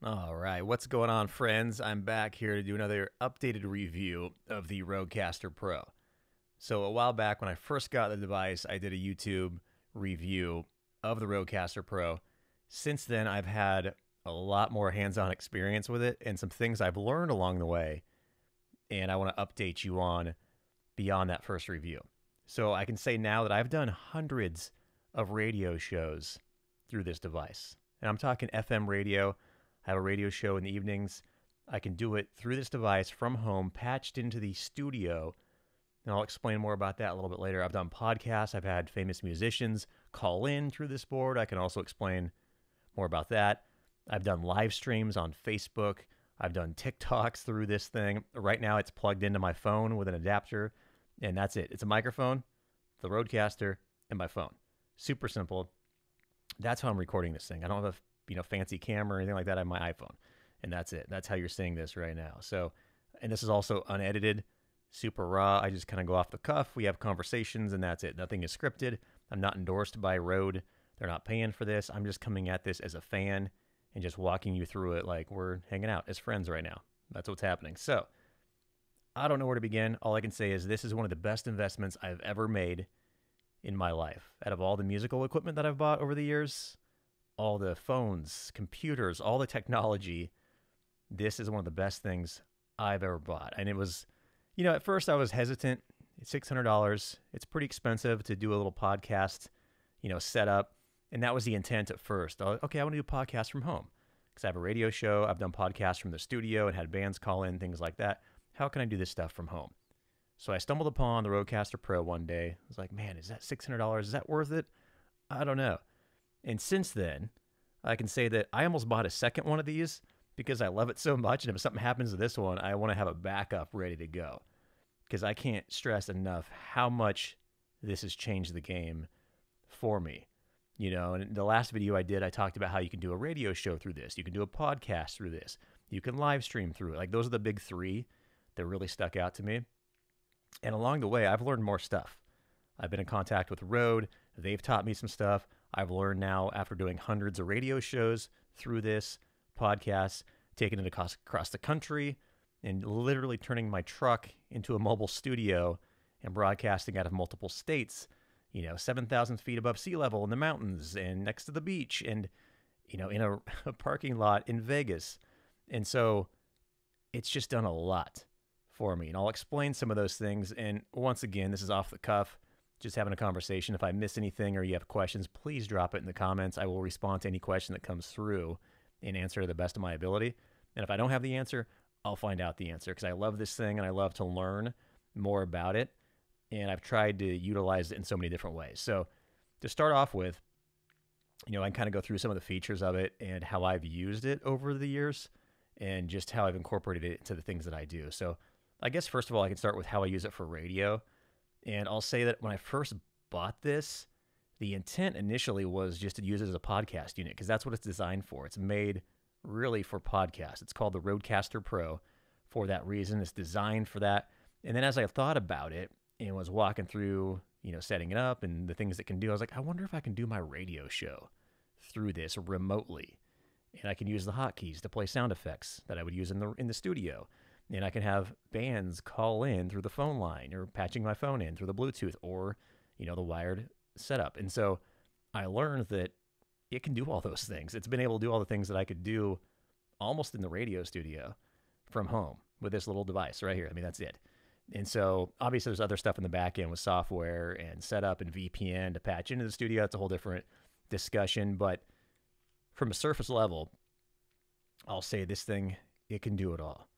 All right, what's going on, friends? I'm back here to do another updated review of the Rodecaster Pro. So, a while back when I first got the device, I did a YouTube review of the Rodecaster Pro. Since then, I've had a lot more hands on experience with it and some things I've learned along the way, and I want to update you on beyond that first review. So, I can say now that I've done hundreds of radio shows through this device. And I'm talking FM radio. I have a radio show in the evenings. I can do it through this device from home, patched into the studio. And I'll explain more about that a little bit later. I've done podcasts. I've had famous musicians call in through this board. I can also explain more about that. I've done live streams on Facebook. I've done TikToks through this thing. Right now, it's plugged into my phone with an adapter, and that's it. It's a microphone, the Rodecaster, and my phone. Super simple. That's how I'm recording this thing. I don't have a fancy camera or anything like that. I have my iPhone, and that's it. That's how you're seeing this right now. So, and this is also unedited, super raw. I just kind of go off the cuff. We have conversations, and that's it. Nothing is scripted. I'm not endorsed by Rode. They're not paying for this. I'm just coming at this as a fan and just walking you through it like we're hanging out as friends right now. That's what's happening. So, I don't know where to begin. All I can say is this is one of the best investments I've ever made in my life. Out of all the musical equipment that I've bought over the years, all the phones, computers, all the technology, this is one of the best things I've ever bought. And it was, at first I was hesitant. It's $600. It's pretty expensive to do a little podcast, setup. And that was the intent at first. Okay, I want to do a podcast from home because I have a radio show. I've done podcasts from the studio and had bands call in, things like that. How can I do this stuff from home? So I stumbled upon the Rodecaster Pro one day. I was like, man, is that $600? Is that worth it? I don't know. And since then, I can say that I almost bought a second one of these because I love it so much. And if something happens to this one, I want to have a backup ready to go because I can't stress enough how much this has changed the game for me. And the last video I did, I talked about how you can do a radio show through this. You can do a podcast through this. You can live stream through it. Like those are the big three that really stuck out to me. And along the way, I've learned more stuff. I've been in contact with Rode. They've taught me some stuff. I've learned now after doing hundreds of radio shows through this podcast, taking it across the country, and literally turning my truck into a mobile studio and broadcasting out of multiple states, 7,000 feet above sea level in the mountains and next to the beach and, in a parking lot in Vegas. And so it's just done a lot for me. And I'll explain some of those things. And once again, this is off the cuff, just having a conversation. If I miss anything or you have questions, please drop it in the comments. I will respond to any question that comes through and answer to the best of my ability. And if I don't have the answer, I'll find out the answer because I love this thing and I love to learn more about it. And I've tried to utilize it in so many different ways. So to start off with, I can kind of go through some of the features of it and how I've used it over the years and just how I've incorporated it into the things that I do. So I guess first of all, I can start with how I use it for radio. And I'll say that when I first bought this, the intent initially was just to use it as a podcast unit because that's what it's designed for. It's made really for podcasts. It's called the Rodecaster Pro for that reason. It's designed for that. And then as I thought about it and was walking through, setting it up and the things it can do, I was like, I wonder if I can do my radio show through this remotely. And I can use the hotkeys to play sound effects that I would use in the studio. And I can have bands call in through the phone line or patching my phone in through the Bluetooth or, the wired setup. And so I learned that it can do all those things. It's been able to do all the things that I could do almost in the radio studio from home with this little device right here. I mean, that's it. And so obviously there's other stuff in the back end with software and setup and VPN to patch into the studio. It's a whole different discussion. But from a surface level, I'll say this thing, it can do it all.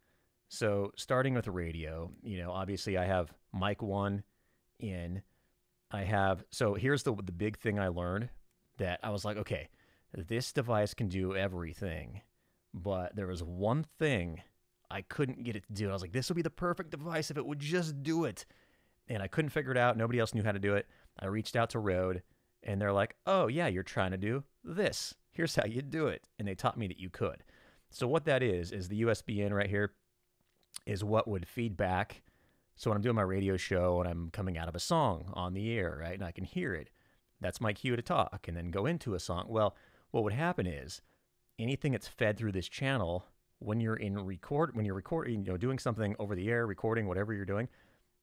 So starting with the radio, obviously I have mic one in. So here's the big thing I learned that I was like, okay, this device can do everything, but there was one thing I couldn't get it to do. I was like, this would be the perfect device if it would just do it. And I couldn't figure it out. Nobody else knew how to do it. I reached out to Rode and they're like, oh yeah, you're trying to do this. Here's how you do it. And they taught me that you could. So what that is the USB in right here is what would feed back. So when I'm doing my radio show and I'm coming out of a song on the air, right, and I can hear it, that's my cue to talk and then go into a song. Well, what would happen is anything that's fed through this channel when you're recording, doing something over the air, recording, whatever you're doing,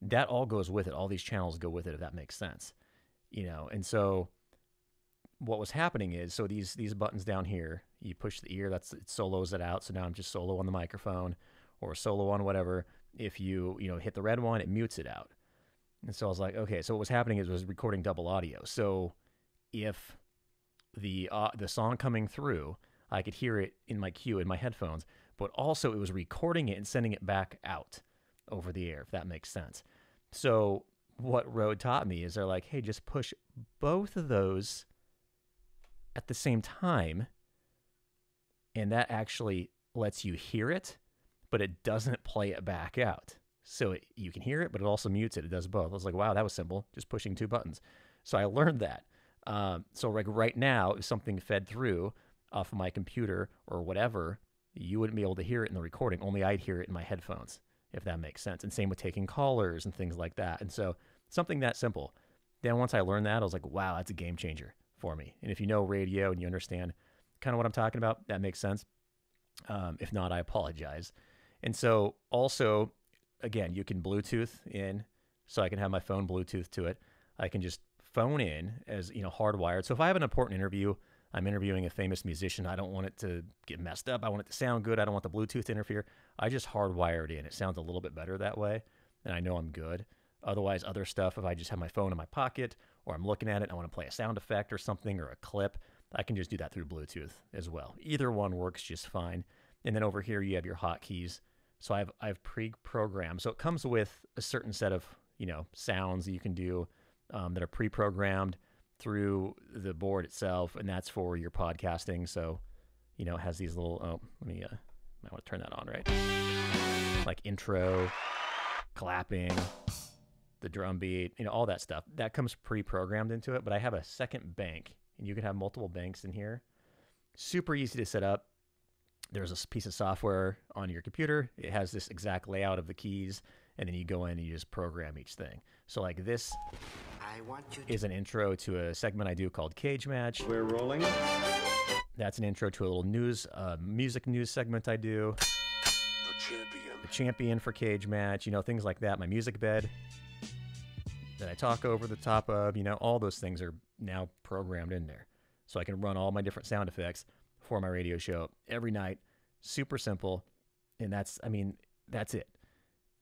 that all goes with it. All these channels go with it, if that makes sense. And so what was happening is, so these buttons down here, you push the ear, it solos it out. So now I'm just solo on the microphone or solo on whatever. If you hit the red one, it mutes it out. And so I was like, okay, so what was happening is it was recording double audio. So if the song coming through, I could hear it in my cue in my headphones, but also it was recording it and sending it back out over the air, if that makes sense. So what Rode taught me is they're like, hey, just push both of those at the same time, and that actually lets you hear it, but it doesn't play it back out. So you can hear it, but it also mutes it. It does both. I was like, wow, that was simple, just pushing 2 buttons. So I learned that. So like right now, if something fed through off of my computer or whatever, you wouldn't be able to hear it in the recording. Only I'd hear it in my headphones, if that makes sense. And same with taking callers and things like that. And so something that simple. Then once I learned that, I was like, wow, that's a game changer for me. And if you know radio and you understand kind of what I'm talking about, that makes sense. If not, I apologize. And so also, again, you can Bluetooth in, so I can have my phone Bluetooth to it. I can just phone in as, hardwired. So if I have an important interview, I'm interviewing a famous musician, I don't want it to get messed up. I want it to sound good. I don't want the Bluetooth to interfere. I just hardwire it in. It sounds a little bit better that way, and I know I'm good. Otherwise, other stuff, if I just have my phone in my pocket or I'm looking at it and I want to play a sound effect or something or a clip, I can just do that through Bluetooth as well. Either one works just fine. And then over here, you have your hotkeys. So I've pre-programmed. So it comes with a certain set of, sounds that you can do that are pre-programmed through the board itself, and that's for your podcasting. So, it has these little, might want to turn that on, right? Like intro, clapping, the drum beat, all that stuff. That comes pre-programmed into it, but I have a second bank, and you can have multiple banks in here. Super easy to set up. There's a piece of software on your computer. It has this exact layout of the keys, and then you go in and you just program each thing. So like this is an intro to a segment I do called Cage Match. We're rolling. That's an intro to a little music news segment I do. The champion for Cage Match, things like that. My music bed that I talk over the top of, all those things are now programmed in there. So I can run all my different sound effects for my radio show every night. Super simple. And that's it.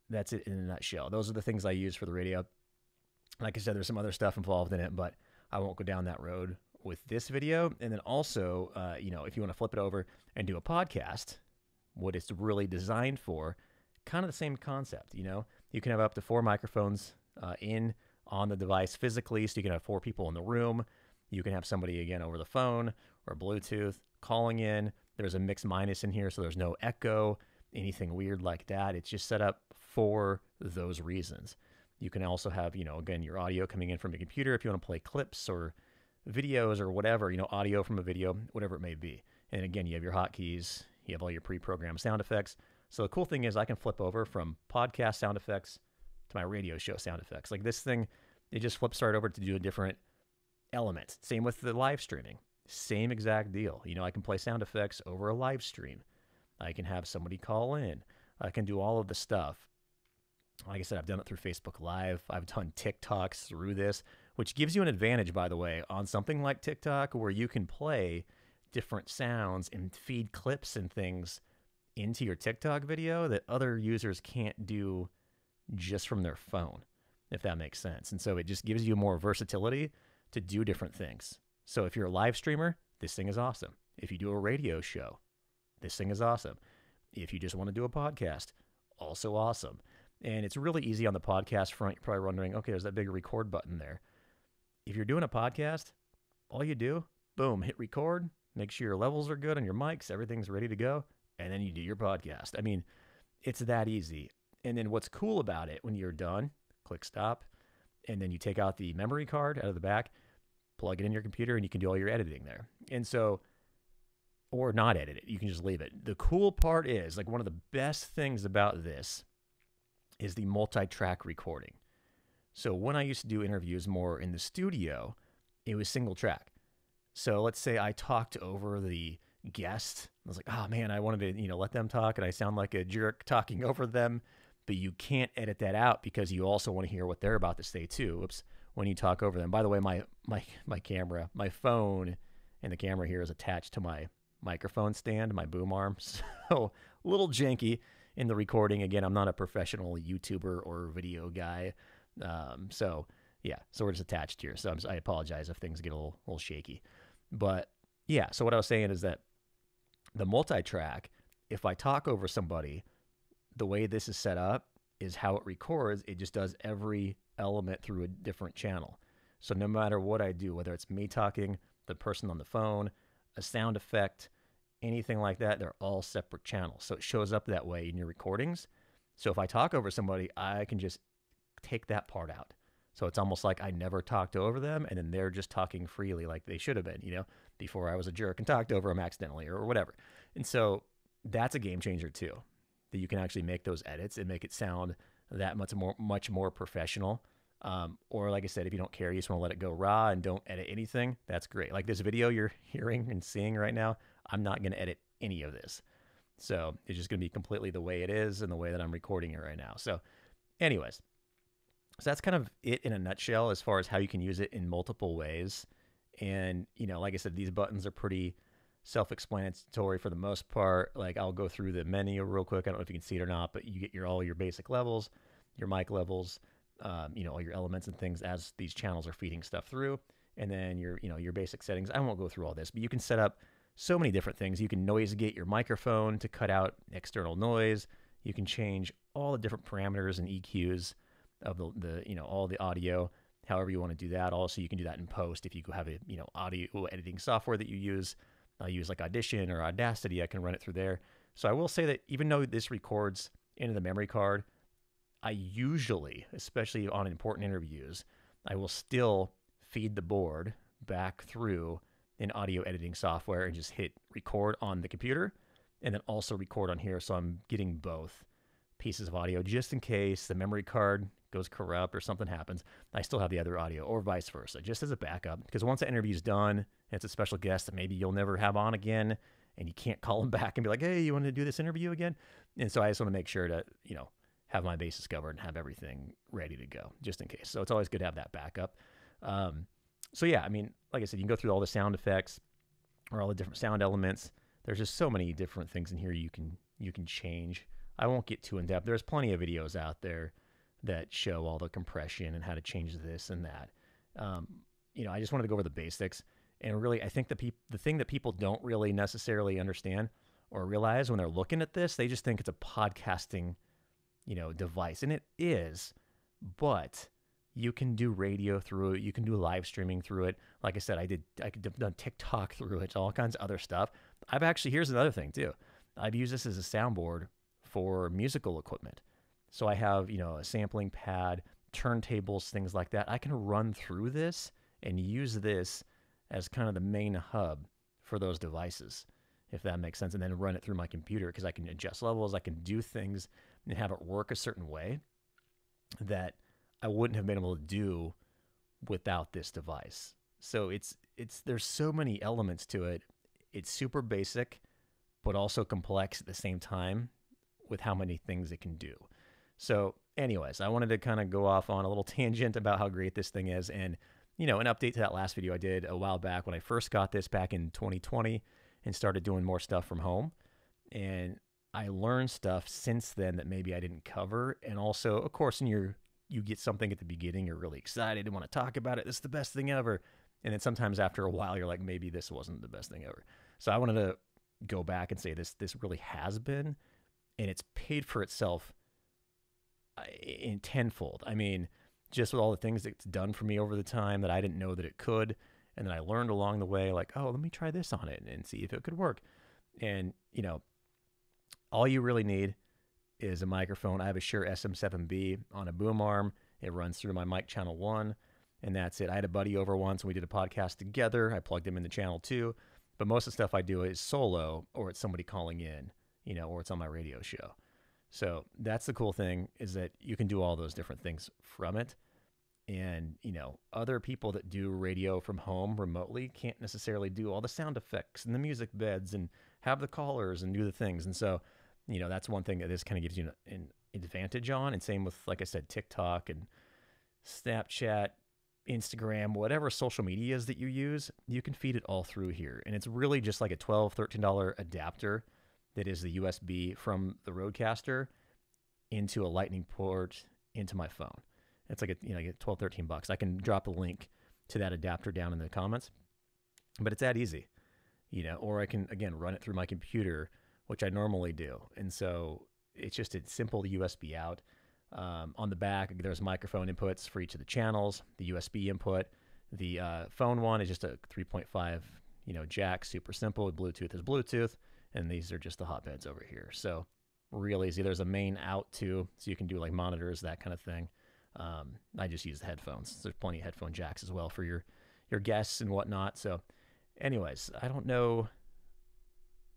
That's it in a nutshell. Those are the things I use for the radio. Like I said, there's some other stuff involved in it, but I won't go down that road with this video. And then also, if you want to flip it over and do a podcast, what it's really designed for, kind of the same concept. You can have up to 4 microphones on the device physically, so you can have 4 people in the room. You can have somebody, again, over the phone or Bluetooth calling in. There's a mix minus in here, so there's no echo, anything weird like that. It's just set up for those reasons. You can also have, again, your audio coming in from your computer if you want to play clips or videos or whatever, audio from a video, whatever it may be. And again, you have your hotkeys, you have all your pre-programmed sound effects. So the cool thing is I can flip over from podcast sound effects to my radio show sound effects. Like this thing, it just flips right over to do a different element. Same with the live streaming. Same exact deal. I can play sound effects over a live stream. I can have somebody call in. I can do all of the stuff. Like I said, I've done it through Facebook Live. I've done TikToks through this, which gives you an advantage, by the way, on something like TikTok where you can play different sounds and feed clips and things into your TikTok video that other users can't do just from their phone, if that makes sense. And so it just gives you more versatility to do different things. So if you're a live streamer, this thing is awesome. If you do a radio show, this thing is awesome. If you just want to do a podcast, also awesome. And it's really easy on the podcast front. You're probably wondering, okay, there's that big record button there. If you're doing a podcast, all you do, boom, hit record, make sure your levels are good on your mics, everything's ready to go, and then you do your podcast. It's that easy. And then what's cool about it, when you're done, click stop, and then you take out the memory card out of the back, plug it in your computer, and you can do all your editing there. And so, or not edit it, you can just leave it. The cool part is, like, one of the best things about this is the multi-track recording. So when I used to do interviews more in the studio, it was single track. So let's say I talked over the guest. I was like, oh man, I wanted to, let them talk and I sound like a jerk talking over them, but you can't edit that out because you also want to hear what they're about to say too. Oops. When you talk over them. By the way, my camera, my phone and the camera here is attached to my microphone stand, my boom arm. So a little janky in the recording. Again, I'm not a professional YouTuber or video guy. So we're just attached here. So I apologize if things get a little shaky. But yeah, so what I was saying is that the multi-track, if I talk over somebody, the way this is set up is how it records. It just does every element through a different channel. So no matter what I do, whether it's me talking, the person on the phone, a sound effect, anything like that, they're all separate channels. So it shows up that way in your recordings. So if I talk over somebody, I can just take that part out. So it's almost like I never talked over them, and then they're just talking freely like they should have been, before I was a jerk and talked over them accidentally or whatever. And so that's a game changer too, that you can actually make those edits and make it sound that much more professional. Or like I said, if you don't care, you just want to let it go raw and don't edit anything, that's great. Like this video you're hearing and seeing right now, I'm not going to edit any of this. So it's just going to be completely the way it is and the way that I'm recording it right now. So anyways, so that's kind of it in a nutshell as far as how you can use it in multiple ways. And, like I said, these buttons are pretty self-explanatory for the most part. Like I'll go through the menu real quick. I don't know if you can see it or not, but you get all your basic levels, your mic levels, all your elements and things as these channels are feeding stuff through. And then your basic settings. I won't go through all this, but you can set up so many different things. You can noise gate your microphone to cut out external noise. You can change all the different parameters and EQs of the all the audio, however you want to do that. Also, you can do that in post if you have a audio editing software that you use. I use like Audition or Audacity. I can run it through there. So I will say that even though this records into the memory card, I usually, especially on important interviews, I will still feed the board back through an audio editing software and just hit record on the computer and then also record on here. So I'm getting both pieces of audio just in case the memory card goes corrupt or something happens. I still have the other audio or vice versa, just as a backup. Because once the interview is done, and it's a special guest that maybe you'll never have on again, and you can't call them back and be like, hey, you want to do this interview again? And so I just want to make sure to, have my bases covered and have everything ready to go just in case. So it's always good to have that backup. So yeah, I mean, like I said, you can go through all the sound effects or all the different sound elements. There's just so many different things in here you can change. I won't get too in depth. There's plenty of videos out there that show all the compression and how to change this and that. I just wanted to go over the basics. And really, I think the thing that people don't really necessarily understand or realize when they're looking at this, they just think it's a podcasting, device. And it is, but you can do radio through it. You can do live streaming through it. Like I said, I could have done TikTok through it, all kinds of other stuff. Here's another thing too. I've used this as a soundboard for musical equipment. So I have, a sampling pad, turntables, things like that. I can run through this and use this as kind of the main hub for those devices, if that makes sense, and then run it through my computer because I can adjust levels, I can do things and have it work a certain way that I wouldn't have been able to do without this device. So there's so many elements to it. It's super basic, but also complex at the same time with how many things it can do. So anyways, I wanted to kind of go off on a little tangent about how great this thing is. And, an update to that last video I did a while back when I first got this back in 2020 and started doing more stuff from home. And I learned stuff since then that maybe I didn't cover. And also, of course, when you get something at the beginning, you're really excited and want to talk about it. This is the best thing ever. And then sometimes after a while, you're like, maybe this wasn't the best thing ever. So I wanted to go back and say this really has been, and it's paid for itself in tenfold. I mean, just with all the things it's done for me over the time that I didn't know that it could. And then I learned along the way, like, oh, let me try this on it and see if it could work. And, all you really need is a microphone. I have a Shure SM7B on a boom arm. It runs through my mic channel 1, and that's it. I had a buddy over once, and we did a podcast together. I plugged him in the channel 2. But most of the stuff I do is solo, or it's somebody calling in, or it's on my radio show. So that's the cool thing, is that you can do all those different things from it. And, other people that do radio from home remotely can't necessarily do all the sound effects and the music beds and have the callers and do the things. And so, that's one thing that this kind of gives you an advantage on. And same with, like I said, TikTok and Snapchat, Instagram, whatever social medias that you use, you can feed it all through here. And it's really just like a $12, $13 adapter that is the USB from the Rodecaster into a lightning port into my phone. It's like get 12, 13 bucks. I can drop a link to that adapter down in the comments, but it's that easy, or I can, again, run it through my computer, which I normally do. And so it's just a simple USB out. On the back, there's microphone inputs for each of the channels, the USB input. The phone one is just a 3.5, jack, super simple. Bluetooth is Bluetooth, and these are just the hotbeds over here. So real easy. There's a main out too, so you can do like monitors, that kind of thing. I just use the headphones. There's plenty of headphone jacks as well for your guests and whatnot. So anyways, I don't know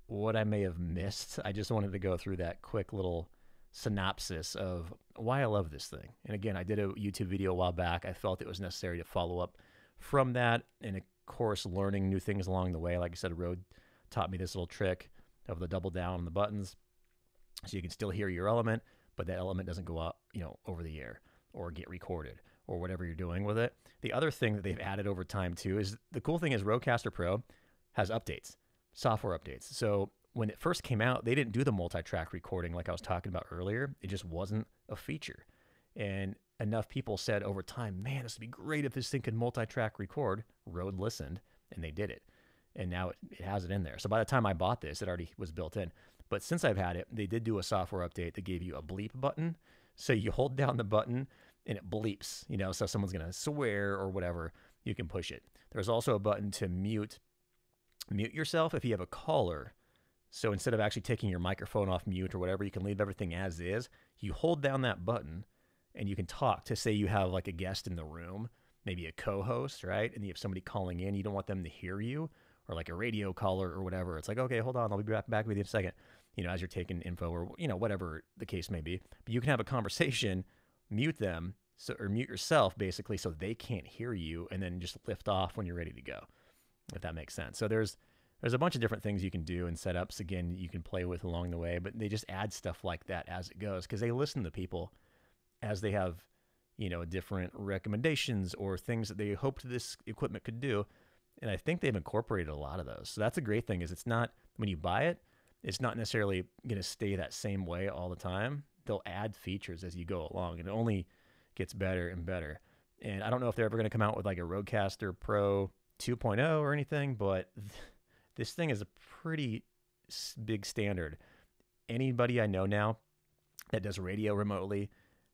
what I may have missed. I just wanted to go through that quick little synopsis of why I love this thing. And again, I did a YouTube video a while back. I felt it was necessary to follow up from that, and of course learning new things along the way. Like I said, Rode taught me this little trick of the double down on the buttons, so you can still hear your element, but that element doesn't go up, over the air or get recorded or whatever you're doing with it. The other thing that they've added over time too is, the cool thing is Rodecaster Pro has updates, software updates. So when it first came out, they didn't do the multi-track recording like I was talking about earlier. It just wasn't a feature. And enough people said over time, man, this would be great if this thing could multi-track record. Rode listened, and they did it. And now it has it in there. So by the time I bought this, it already was built in. But since I've had it, they did do a software update that gave you a bleep button. So you hold down the button and it bleeps, so if someone's going to swear or whatever, you can push it. There's also a button to mute yourself if you have a caller. So instead of actually taking your microphone off mute or whatever, you can leave everything as is. You hold down that button and you can talk to, say you have like a guest in the room, maybe a co-host, right? And you have somebody calling in, you don't want them to hear you, or like a radio caller or whatever. It's like, okay, hold on, I'll be back with you in a second, as you're taking info or, whatever the case may be. But you can have a conversation, mute them, or mute yourself basically so they can't hear you, and then just lift off when you're ready to go, if that makes sense. So there's a bunch of different things you can do and setups, again, you can play with along the way, but they just add stuff like that as it goes, because they listen to people as they have, different recommendations or things that they hoped this equipment could do. And I think they've incorporated a lot of those. So that's a great thing, is it's not, when you buy it, it's not necessarily going to stay that same way all the time. They'll add features as you go along, and it only gets better and better. And I don't know if they're ever going to come out with like a Rodecaster Pro 2.0 or anything, but this thing is a pretty big standard. Anybody I know now that does radio remotely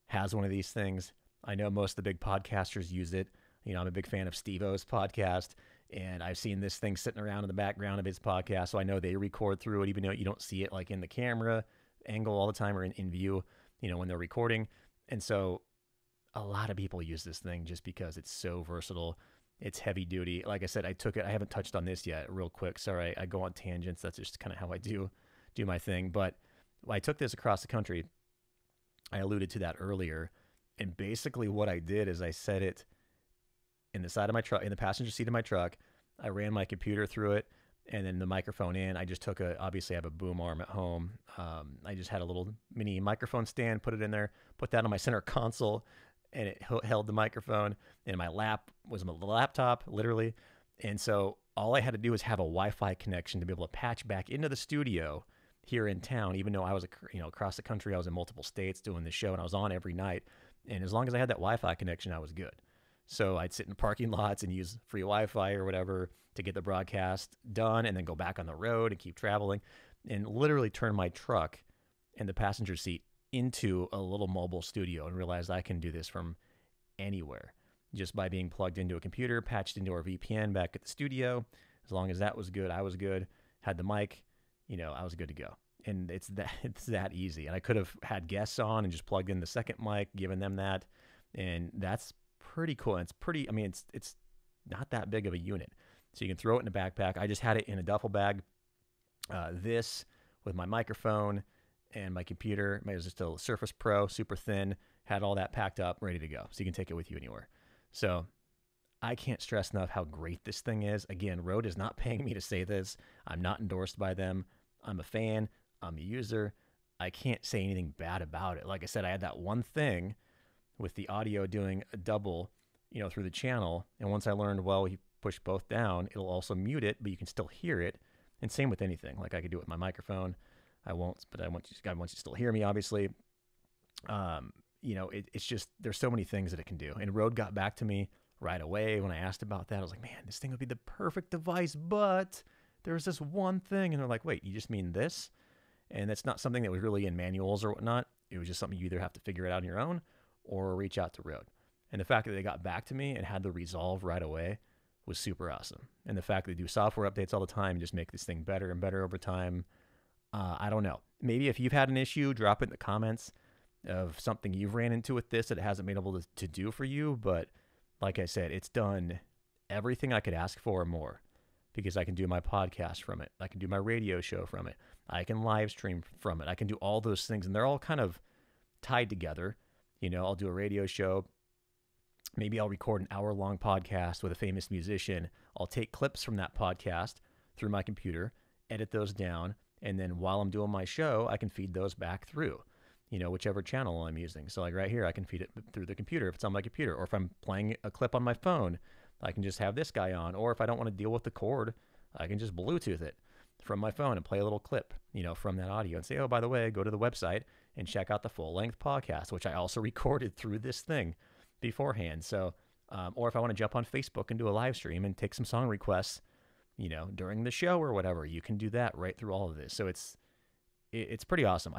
has one of these things. I know most of the big podcasters use it. I'm a big fan of Steve-O's podcast, and I've seen this thing sitting around in the background of his podcast, so I know they record through it, even though you don't see it like in the camera angle all the time or in view, when they're recording. And so a lot of people use this thing just because it's so versatile. It's heavy duty. Like I said, I took it. I haven't touched on this yet. Real quick, sorry, I go on tangents. That's just kind of how I do my thing. But I took this across the country. I alluded to that earlier, and basically what I did is I set it in the side of my truck, in the passenger seat of my truck. I ran my computer through it, and then the microphone in. I just took obviously I have a boom arm at home. I just had a little mini microphone stand, put it in there, put that on my center console, and it held the microphone. And my lap was my laptop, literally. And so all I had to do was have a Wi-Fi connection to be able to patch back into the studio here in town, even though I was across the country. I was in multiple states doing the show, and I was on every night. And as long as I had that Wi-Fi connection, I was good. So I'd sit in parking lots and use free Wi-Fi or whatever to get the broadcast done, and then go back on the road and keep traveling, and literally turn my truck and the passenger seat into a little mobile studio, and realized I can do this from anywhere just by being plugged into a computer, patched into our VPN back at the studio. As long as that was good, I was good. Had the mic, I was good to go. And it's that easy. And I could have had guests on and just plugged in the second mic, given them that. And that's pretty cool. And it's pretty, it's not that big of a unit. So you can throw it in a backpack. I just had it in a duffel bag. This with my microphone and my computer. It was just a Surface Pro, super thin. Had all that packed up, ready to go. So you can take it with you anywhere. So I can't stress enough how great this thing is. Again, Rode is not paying me to say this. I'm not endorsed by them. I'm a fan. I'm a user. I can't say anything bad about it. Like I said, I had that one thing with the audio doing a double, through the channel. And once I learned, well, you push both down, it'll also mute it, but you can still hear it. And same with anything. Like I could do it with my microphone. I won't, but I want you to still hear me, obviously. It's just, there's so many things that it can do. And Rode got back to me right away when I asked about that. I was like, man, this thing would be the perfect device, but there's this one thing. And they're like, wait, you just mean this? And that's not something that was really in manuals or whatnot. It was just something you either have to figure it out on your own or reach out to Rode. And the fact that they got back to me and had the resolve right away was super awesome. And the fact that they do software updates all the time and just make this thing better and better over time. I don't know. Maybe if you've had an issue, drop it in the comments of something you've ran into with this that it hasn't been able to do for you. But like I said, it's done everything I could ask for and more, because I can do my podcast from it. I can do my radio show from it. I can live stream from it. I can do all those things, and they're all kind of tied together. I'll do a radio show. Maybe I'll record an hour-long podcast with a famous musician. I'll take clips from that podcast through my computer, edit those down, and then while I'm doing my show, I can feed those back through, whichever channel I'm using. So like right here, I can feed it through the computer if it's on my computer, or if I'm playing a clip on my phone, I can just have this guy on. Or if I don't want to deal with the cord, I can just Bluetooth it from my phone and play a little clip, from that audio and say, oh, by the way, go to the website and check out the full-length podcast, which I also recorded through this thing beforehand. So, or if I want to jump on Facebook and do a live stream and take some song requests, during the show or whatever, you can do that right through all of this. So it's pretty awesome.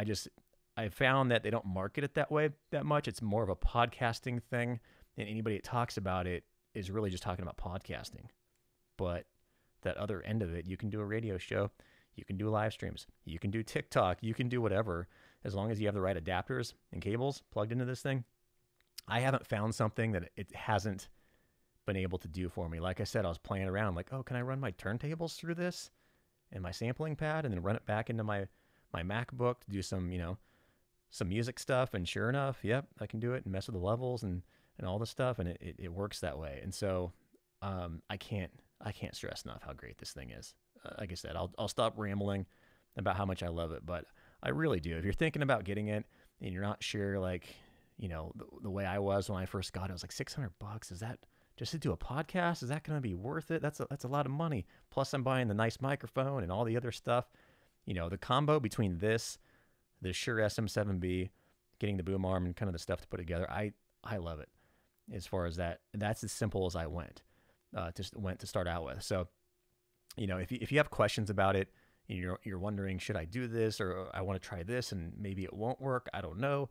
I found that they don't market it that way that much. It's more of a podcasting thing, and anybody that talks about it is really just talking about podcasting. But that other end of it, you can do a radio show, you can do live streams, you can do TikTok, you can do whatever, as long as you have the right adapters and cables plugged into this thing. I haven't found something that it hasn't been able to do for me. Like I said, I was playing around like, oh, can I run my turntables through this and my sampling pad and then run it back into my MacBook to do some, some music stuff? And sure enough, yep, I can do it and mess with the levels and all the stuff. And it works that way. And so I can't stress enough how great this thing is. Like I said, I'll stop rambling about how much I love it, but I really do. If you're thinking about getting it and you're not sure, like, the way I was when I first got it, I was like $600. Is that just to do a podcast? Is that going to be worth it? That's a lot of money. Plus I'm buying the nice microphone and all the other stuff. The combo between this, the Shure SM7B, getting the boom arm and kind of the stuff to put together, I love it. As far as that's as simple as I went to start out with. So, if you have questions about it, you're wondering, should I do this, or I want to try this and maybe it won't work, I don't know,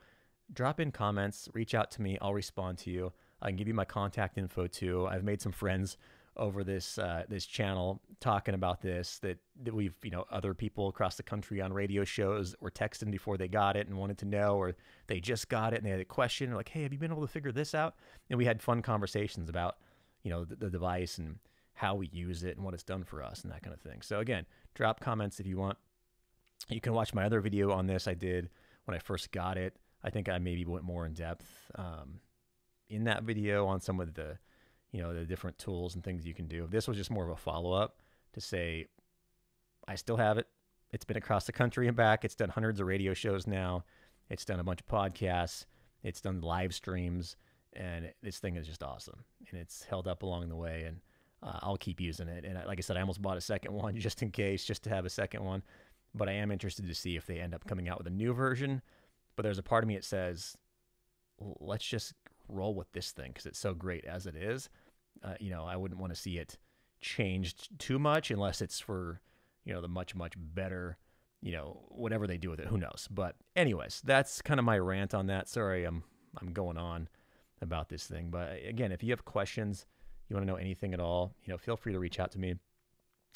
drop in comments, reach out to me, I'll respond to you. I can give you my contact info too. I've made some friends over this channel talking about this, that we've, other people across the country on radio shows were texting before they got it and wanted to know, or they just got it and they had a question, like, hey, have you been able to figure this out? And we had fun conversations about, the device and how we use it and what it's done for us and that kind of thing. So again, drop comments if you want. You can watch my other video on this I did when I first got it. I think I maybe went more in depth in that video on some of the, the different tools and things you can do. This was just more of a follow-up to say, I still have it. It's been across the country and back. It's done hundreds of radio shows now. It's done a bunch of podcasts. It's done live streams. And this thing is just awesome. And it's held up along the way. And I'll keep using it. And like I said, I almost bought a second one just in case, just to have a second one. But I am interested to see if they end up coming out with a new version. But there's a part of me that says, let's just roll with this thing because it's so great as it is. I wouldn't want to see it changed too much unless it's for, the much, much better, whatever they do with it. Who knows? But anyways, that's kind of my rant on that. Sorry, I'm going on about this thing. But again, if you have questions, you want to know anything at all, feel free to reach out to me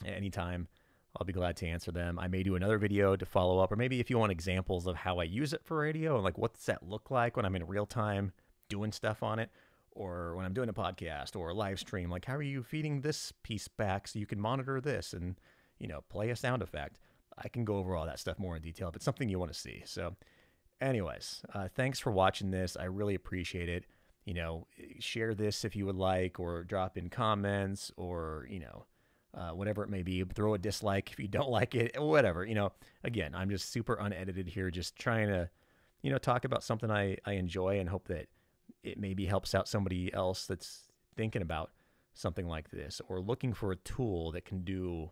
at any time. I'll be glad to answer them. I may do another video to follow up, or maybe if you want examples of how I use it for radio and like what does that look like when I'm in real time doing stuff on it, or when I'm doing a podcast or a live stream, like how are you feeding this piece back so you can monitor this and, play a sound effect. I can go over all that stuff more in detail if it's something you want to see. So anyways, thanks for watching this. I really appreciate it. share this if you would like, or drop in comments, or, whatever it may be. Throw a dislike if you don't like it, whatever. Again, I'm just super unedited here, just trying to, talk about something I enjoy and hope that it maybe helps out somebody else that's thinking about something like this, or looking for a tool that can do,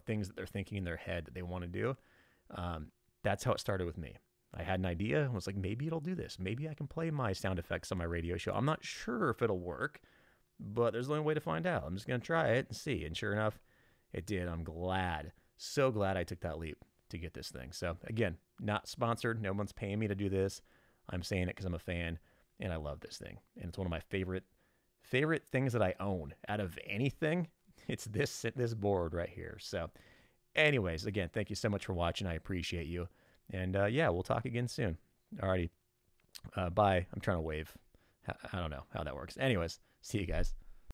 things that they're thinking in their head that they want to do. That's how it started with me. I had an idea and was like, maybe it'll do this. Maybe I can play my sound effects on my radio show. I'm not sure if it'll work, but there's only way to find out. I'm just going to try it and see. And sure enough, it did. I'm glad, so glad I took that leap to get this thing. So again, not sponsored. No one's paying me to do this. I'm saying it because I'm a fan and I love this thing. And it's one of my favorite things that I own out of anything. It's this board right here. So anyways, again, thank you so much for watching. I appreciate you. And yeah, we'll talk again soon. Alrighty. Bye. I'm trying to wave. I don't know how that works. Anyways, see you guys.